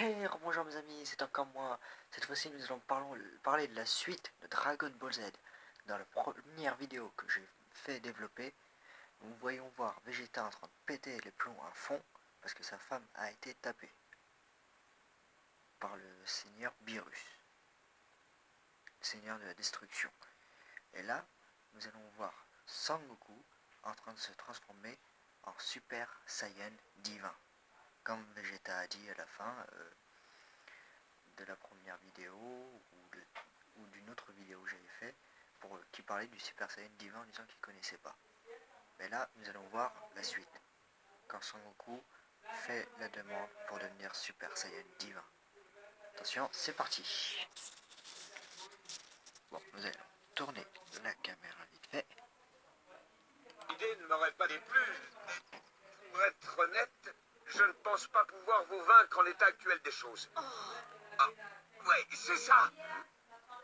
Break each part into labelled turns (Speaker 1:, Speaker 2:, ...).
Speaker 1: Hey, bonjour mes amis, c'est encore moi. Cette fois-ci, nous allons parler de la suite de Dragon Ball Z. Dans la première vidéo que j'ai fait développer, nous voyons voir Vegeta en train de péter les plombs à fond parce que sa femme a été tapée par le seigneur Beerus, le seigneur de la destruction. Et là, nous allons voir Sangoku en train de se transformer en Super Saiyan divin. Comme Vegeta a dit à la fin de la première vidéo ou d'une autre vidéo que j'avais fait qui parlait du Super Saiyan divin en disant qu'il ne connaissait pas. Mais là, nous allons voir la suite. Quand Son Goku fait la demande pour devenir Super Saiyan divin. Attention, c'est parti. Bon, nous allons tourner la caméra vite fait.
Speaker 2: L'idée ne m'aurait pas déplu. Pour être honnête, je ne pense pas pouvoir vous vaincre en l'état actuel des choses. Ah, ouais, c'est ça.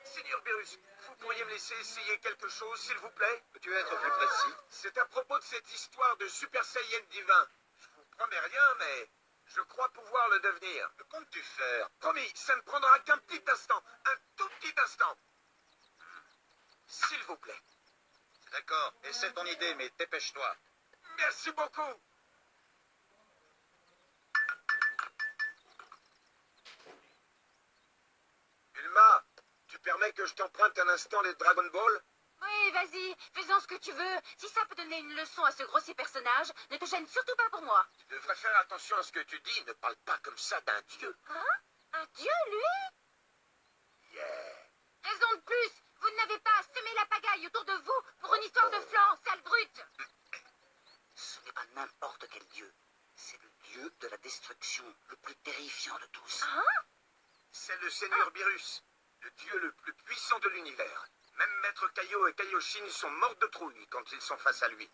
Speaker 2: Seigneur Beerus, vous pourriez me laisser essayer quelque chose, s'il vous plaît? Peux-tu être plus précis? C'est à propos de cette histoire de Super Saiyan divin. Je vous promets rien, mais je crois pouvoir le devenir. Que comptes-tu faire? Promis, ça ne prendra qu'un petit instant. Un tout petit instant. S'il vous plaît.
Speaker 3: D'accord, essaie ton idée, mais dépêche-toi.
Speaker 2: Merci beaucoup. Bulma, tu permets que je t'emprunte un instant les Dragon Ball?
Speaker 4: Oui, vas-y, fais-en ce que tu veux. Si ça peut donner une leçon à ce grossier personnage, ne te gêne surtout pas pour moi.
Speaker 2: Tu devrais faire attention à ce que tu dis. Ne parle pas comme ça d'un dieu.
Speaker 4: Hein? Un dieu, lui?
Speaker 2: Yeah.
Speaker 4: Raison de plus, vous n'avez pas à semer la pagaille autour de vous pour une histoire de flanc, sale brute.
Speaker 3: Ce n'est pas n'importe quel dieu. C'est le dieu de la destruction, le plus terrifiant de tous.
Speaker 4: Hein?
Speaker 2: C'est le Seigneur Beerus, le dieu le plus puissant de l'univers. Même Maître Kaio et Kaioshin sont morts de trouille quand ils sont face à lui.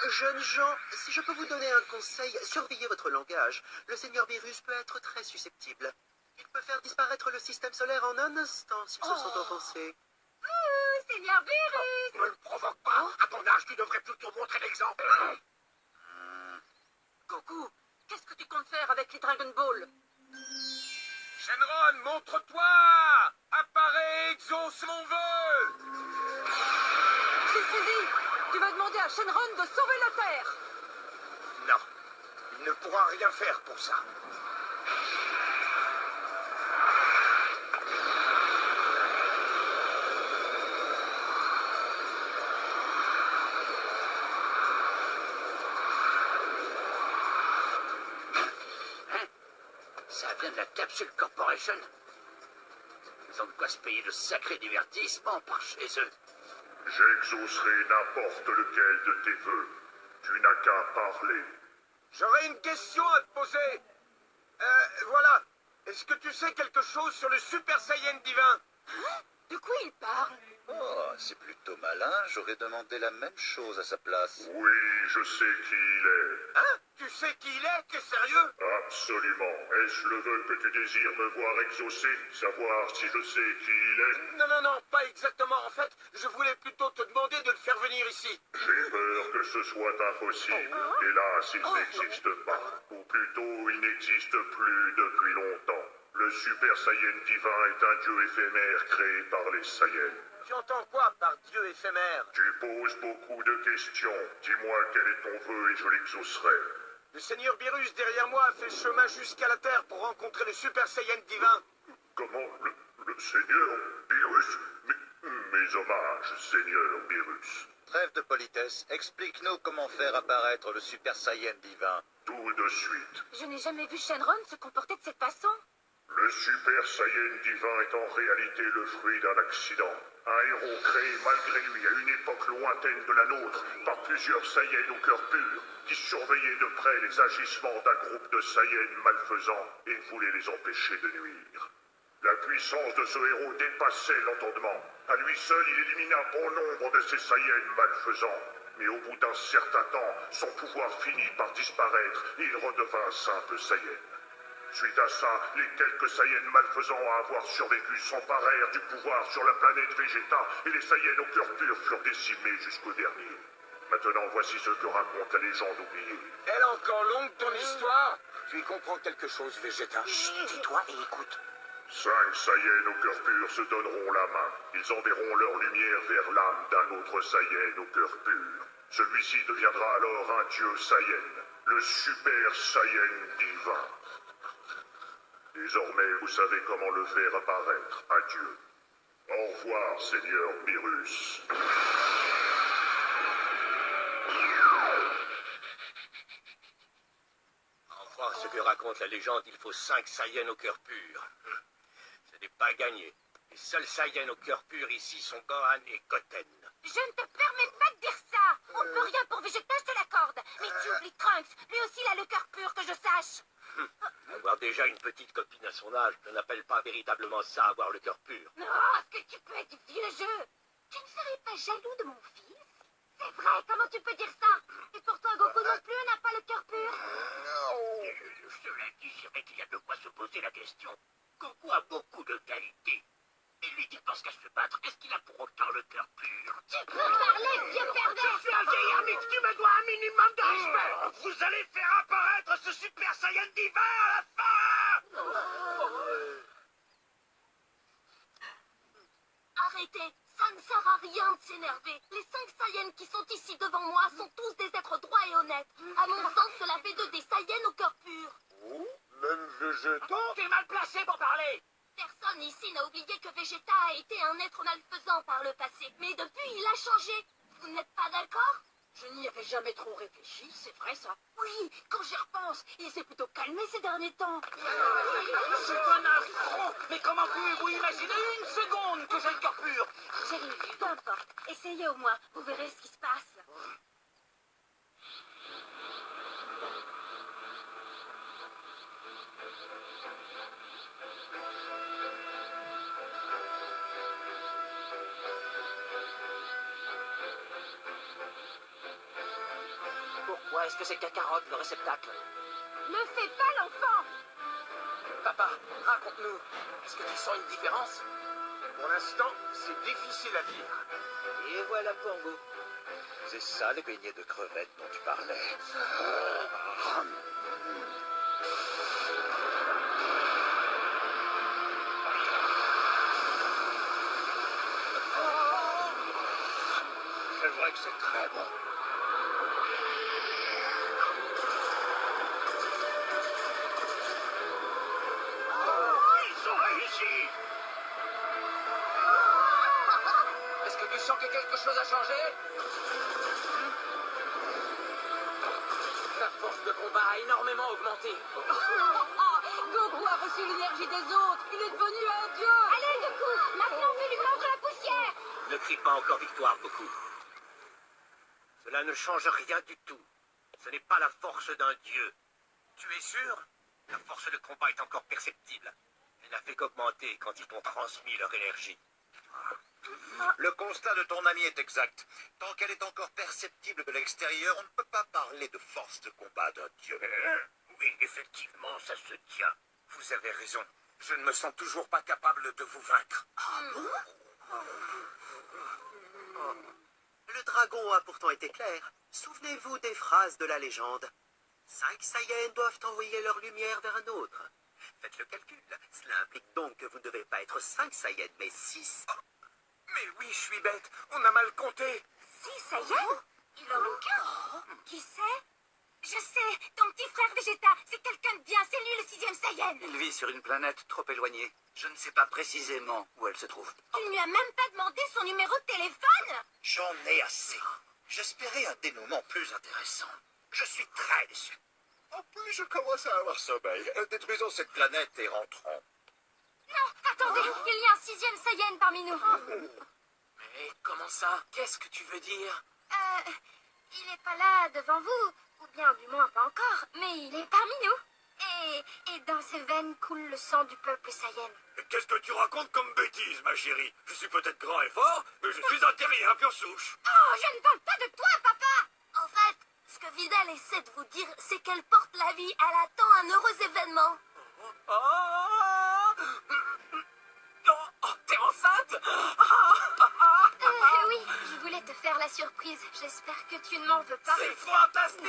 Speaker 5: Jeunes gens, si je peux vous donner un conseil, surveillez votre langage. Le Seigneur Beerus peut être très susceptible. Il peut faire disparaître le système solaire en un instant s'ils se sont offensés.
Speaker 4: Seigneur Beerus!
Speaker 2: Ne le provoque pas. À ton âge, tu devrais plutôt montrer l'exemple.
Speaker 4: Goku, qu'est-ce que tu comptes faire avec les Dragon Ball?
Speaker 2: Shenron, montre-toi! Apparaît, exauce mon vœu!
Speaker 4: J'ai saisi! Tu vas demander à Shenron de sauver la Terre!
Speaker 2: Non, il ne pourra rien faire pour ça.
Speaker 3: Ça vient de la Capsule Corporation. Ils ont de quoi se payer de sacrés divertissements par chez eux.
Speaker 6: J'exaucerai n'importe lequel de tes vœux. Tu n'as qu'à parler.
Speaker 2: J'aurais une question à te poser. Voilà. Est-ce que tu sais quelque chose sur le Super Saiyan divin?
Speaker 4: De quoi il parle?
Speaker 3: Oh, c'est plutôt malin. J'aurais demandé la même chose à sa place.
Speaker 6: Oui, je sais qui il est.
Speaker 2: Hein? Tu sais qui il est? T'es sérieux?
Speaker 6: Absolument. Est-ce le vœu que tu désires me voir exaucer? Savoir si je sais qui il est?
Speaker 2: Non, pas exactement. En fait, je voulais plutôt te demander de le faire venir ici.
Speaker 6: J'ai peur que ce soit impossible. Hélas, il n'existe pas. Ou plutôt, il n'existe plus depuis longtemps. Le Super Saiyan divin est un dieu éphémère créé par les Saiyans.
Speaker 2: Tu entends quoi par dieu éphémère?
Speaker 6: Tu poses beaucoup de questions. Dis-moi quel est ton vœu et je l'exaucerai.
Speaker 2: Le Seigneur Beerus derrière moi a fait le chemin jusqu'à la Terre pour rencontrer le Super Saiyan divin.
Speaker 6: Comment le Seigneur Beerus? Mes hommages, Seigneur Beerus.
Speaker 3: Trêve de politesse. Explique-nous comment faire apparaître le Super Saiyan divin.
Speaker 6: Tout de suite.
Speaker 4: Je n'ai jamais vu Shenron se comporter de cette façon.
Speaker 6: Le Super Saiyan divin est en réalité le fruit d'un accident. Un héros créé malgré lui à une époque lointaine de la nôtre par plusieurs Saiyans au cœur pur qui surveillaient de près les agissements d'un groupe de Saiyans malfaisants et voulaient les empêcher de nuire. La puissance de ce héros dépassait l'entendement. À lui seul, il élimina bon nombre de ces Saiyans malfaisants. Mais au bout d'un certain temps, son pouvoir finit par disparaître et il redevint simple Saiyan. Suite à ça, les quelques Saiyans malfaisants à avoir survécu s'emparèrent du pouvoir sur la planète Vegeta et les Saiyans au cœur pur furent décimés jusqu'au dernier. Maintenant, voici ce que raconte la légende oubliée.
Speaker 2: Elle est encore longue ton histoire? Tu y comprends quelque chose, Vegeta?
Speaker 3: Chut, tais-toi et écoute.
Speaker 6: 5 Saiyans au cœur pur se donneront la main. Ils enverront leur lumière vers l'âme d'un autre Saiyan au cœur pur. Celui-ci deviendra alors un dieu Saiyan, le Super Saiyan divin. Désormais, vous savez comment le faire apparaître, adieu. Au revoir, Seigneur Beerus.
Speaker 2: En croire ce que raconte la légende, il faut 5 Saiyans au cœur pur. Ce n'est pas gagné. Les seuls Saiyans au cœur pur ici sont Gohan et Goten.
Speaker 4: Je ne te permets pas de dire ça. On peut rien pour Vegeta, je te l'accorde. Mais tu oublies Trunks. Lui aussi, il a le cœur pur, que je sache.
Speaker 2: Avoir déjà une petite copine à son âge ne n'appelle pas véritablement ça avoir le cœur pur.
Speaker 4: Oh, est-ce que tu peux être vieux jeu? Tu ne serais pas jaloux de mon fils? C'est vrai, comment tu peux dire ça? Et pourtant, Goku non plus n'a pas le cœur pur.
Speaker 2: Cela dit, c'est vrai qu'il y a de quoi se poser la question. Goku a beaucoup de qualités. Et lui qui pense qu'à se battre, est-ce qu'il a pour autant le cœur pur?
Speaker 4: Tu peux parler, vieux
Speaker 2: Je
Speaker 4: pervers!
Speaker 2: suis un vieillard, mais tu me dois un minimum de respect. Vous allez faire apparaître ce Super Saiyan divin à la fin.
Speaker 4: Arrêtez, ça ne sert à rien de s'énerver. Les 5 Saiyans qui sont ici devant moi sont tous des êtres droits et honnêtes. À mon sens, cela fait d'eux des Saiyans au cœur pur.
Speaker 2: Même Vegeta? T'es mal placé pour parler.
Speaker 4: Personne ici n'a oublié que Vegeta a été un être malfaisant par le passé. Mais depuis, il a changé. Vous n'êtes pas d'accord? Je n'y avais jamais trop réfléchi, c'est vrai ça. Oui, quand j'y repense, il s'est plutôt calmé ces derniers temps.
Speaker 2: C'est un affront. Mais comment pouvez-vous imaginer une seconde que j'ai le cœur pur?
Speaker 4: Chérie, peu importe. Essayez au moins, vous verrez ce qui se passe.
Speaker 3: Pourquoi est-ce que c'est Kakarot, le réceptacle?
Speaker 4: Ne fais pas l'enfant!
Speaker 2: Papa, raconte-nous. Est-ce que tu sens une différence? Pour l'instant, c'est difficile à dire.
Speaker 3: Et voilà Pongo. C'est ça, les beignets de crevettes dont tu parlais.
Speaker 2: C'est vrai que c'est très bon. Ils ont réussi! Est-ce que tu sens que quelque chose a changé? La force de combat a énormément augmenté.
Speaker 4: Goku a reçu l'énergie des autres. Il est devenu un dieu. Allez, Goku, maintenant fais-lui mordre la poussière.
Speaker 2: Ne crie pas encore victoire, Goku. Cela ne change rien du tout. Ce n'est pas la force d'un dieu. Tu es sûr? La force de combat est encore perceptible. Elle n'a fait qu'augmenter quand ils t'ont transmis leur énergie.
Speaker 7: Le constat de ton ami est exact. Tant qu'elle est encore perceptible de l'extérieur, on ne peut pas parler de force de combat d'un dieu.
Speaker 2: Oui, effectivement, ça se tient.
Speaker 7: Vous avez raison. Je ne me sens toujours pas capable de vous vaincre.
Speaker 5: Le dragon a pourtant été clair. Souvenez-vous des phrases de la légende. 5 Saiyans doivent envoyer leur lumière vers un autre. Faites le calcul. Cela implique donc que vous ne devez pas être 5 Saiyans, mais 6.
Speaker 7: Mais oui, je suis bête. On a mal compté.
Speaker 4: 6 Saiyans? Il en manque un. Qui c'est? Je sais, ton petit frère Vegeta, c'est quelqu'un de bien, c'est lui le 6e Saiyan.
Speaker 7: Il vit sur une planète trop éloignée. Je ne sais pas précisément où elle se trouve.
Speaker 4: Tu ne lui as même pas demandé son numéro de téléphone?
Speaker 7: J'en ai assez. J'espérais un dénouement plus intéressant. Je suis très déçu. En plus, je commence à avoir sommeil. Détruisons cette planète et rentrons.
Speaker 4: Non, attendez, il y a un 6e Saiyan parmi nous.
Speaker 2: Mais comment ça? Qu'est-ce que tu veux dire?
Speaker 4: Il est pas là devant vous, ou bien du moins pas encore, mais il est parmi nous. Et dans ses veines coule le sang du peuple Saiyan.
Speaker 7: Qu'est-ce que tu racontes comme bêtise, ma chérie? Je suis peut-être grand et fort, mais je suis un terrien pure souche.
Speaker 4: Oh, je ne parle pas de toi, papa! En fait, ce que Vidal essaie de vous dire, c'est qu'elle porte la vie, elle attend un heureux événement.
Speaker 2: T'es enceinte?
Speaker 4: Oui, je voulais te faire la surprise. J'espère que tu ne m'en veux pas.
Speaker 2: C'est fantastique!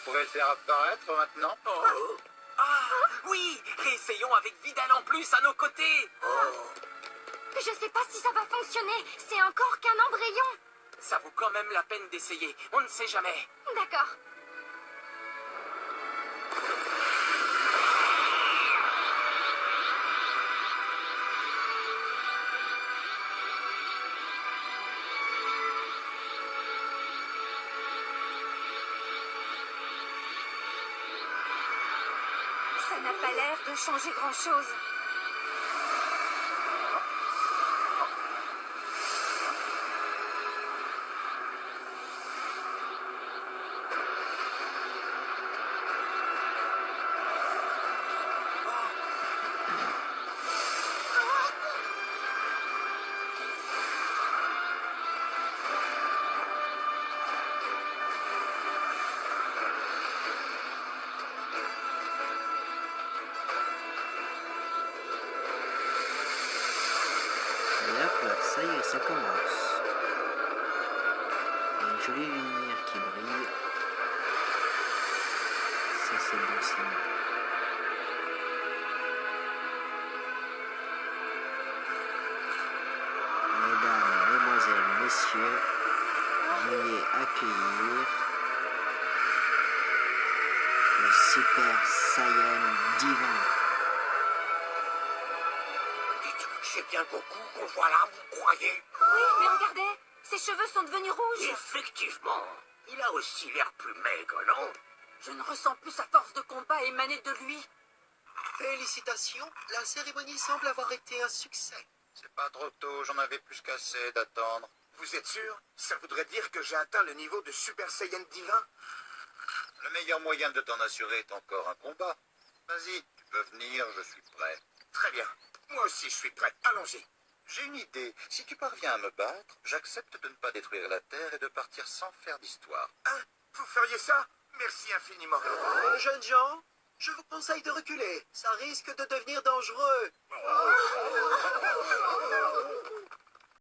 Speaker 7: pourrait le faire apparaître maintenant.
Speaker 5: Oh. Ah, oui, réessayons avec Vidal en plus à nos côtés.
Speaker 4: Je sais pas si ça va fonctionner. C'est encore qu'un embryon.
Speaker 5: Ça vaut quand même la peine d'essayer. On ne sait jamais.
Speaker 4: D'accord. Ça n'a pas l'air de changer grand-chose.
Speaker 1: Et hop là, ça y est, ça commence. Il y a une jolie lumière qui brille. Ça, c'est bon signe. Mesdames, mesdemoiselles, messieurs, veuillez accueillir le Super Saiyan divin.
Speaker 3: Dites, c'est bien Goku qu'on voit là, vous croyez?
Speaker 4: Oui, mais regardez, ses cheveux sont devenus rouges.
Speaker 3: Effectivement. Il a aussi l'air plus maigre, non?
Speaker 4: Je ne ressens plus sa force de combat émaner de lui.
Speaker 5: Félicitations, la cérémonie semble avoir été un succès.
Speaker 7: C'est pas trop tôt, j'en avais plus qu'assez d'attendre.
Speaker 2: Vous êtes sûr? Ça voudrait dire que j'ai atteint le niveau de Super Saiyan divin?
Speaker 7: Le meilleur moyen de t'en assurer est encore un combat. Vas-y, tu peux venir, je suis prêt.
Speaker 2: Très bien. Moi aussi, je suis prêt. Allons-y.
Speaker 7: J'ai une idée. Si tu parviens à me battre, j'accepte de ne pas détruire la Terre et de partir sans faire d'histoire.
Speaker 2: Hein? Vous feriez ça? Merci infiniment.
Speaker 5: Jeunes gens, je vous conseille de reculer. Ça risque de devenir dangereux.